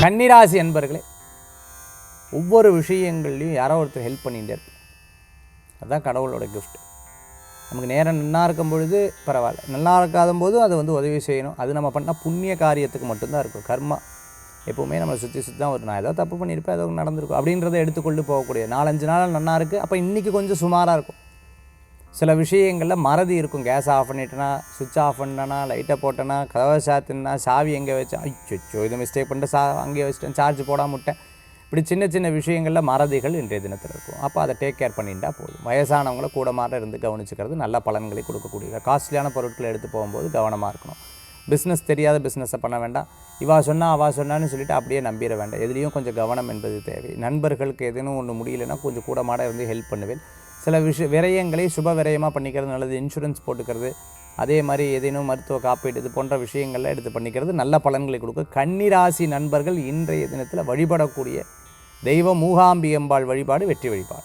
கன்னிராசி என்பர்களே, ஒவ்வொரு விஷயங்கள்லையும் யாரோ ஒருத்தர் ஹெல்ப் பண்ணிகிட்டே இருப்போம். அதுதான் கடவுளோட கிஃப்ட். நமக்கு நேரம் நல்லா இருக்கும் பொழுது பரவாயில்ல, நல்லா இருக்காத போதும் அதை உதவி செய்யணும். அது நம்ம பண்ணால் புண்ணிய காரியத்துக்கு மட்டும்தான் இருக்கும். கர்மா எப்போவுமே நம்மளை சுற்றி தான் வரும். நான் ஏதோ தப்பு பண்ணியிருப்பேன், ஏதோ நடந்திருக்கும் அப்படின்றத எடுத்துக்கொண்டு போகக்கூடிய 4-5 நாள் நல்லா இருக்குது, அப்போ இன்றைக்கி கொஞ்சம் சுமாராக இருக்கும். சில விஷயங்களில் மறதி இருக்கும். கேஸ் ஆஃப் பண்ணிட்டேனா, சுவிட்ச் ஆஃப் பண்ணனா, லைட்டை போட்டேனா, கதவை சாத்தினா, சாவி எங்கே வச்சேன், அச்சோ இது மிஸ்டேக் பண்ணிட்டு அங்கேயே வச்சுட்டேன், சார்ஜ் போடாமல் விட்டேன். இப்படி சின்ன சின்ன விஷயங்களில் மறதிகள் இன்றைய தினத்தில் இருக்கும். அப்போ அதை டேக் கேர் பண்ணிட்டா போதும். வயசானவங்களை கூட மாற இருந்து கவனிச்சுக்கிறது நல்ல பலன்களை கொடுக்கக்கூடியது. காஸ்ட்லியான பொருட்களை எடுத்து போகும்போது கவனமாக இருக்கணும். பிஸ்னஸ் தெரியாத பிஸ்னஸை பண்ண வேண்டாம். இவா சொன்னா அவா சொன்னான்னு சொல்லிவிட்டு அப்படியே நம்பிட வேண்டாம். எதுலேயும் கொஞ்சம் கவனம் என்பது தேவை. நண்பர்களுக்கு எதுவும் ஒன்று முடியலைன்னா கொஞ்சம் கூட மாட ஹெல்ப் பண்ணுவேன். சில விரயங்களை சுப விரயமாக பண்ணிக்கிறது நல்லது. இன்சூரன்ஸ் போட்டுக்கிறது, அதே மாதிரி ஏதேனும் மருத்துவ காப்பீடு இது போன்ற விஷயங்கள்லாம் எடுத்து பண்ணிக்கிறது நல்ல பலன்களை கொடுக்கும். கன்னிராசி நண்பர்கள் இன்றைய தினத்தில் வழிபடக்கூடிய தெய்வம் மூகாம்பியம்பாள் வழிபாடு வெற்றி வழிபாடு.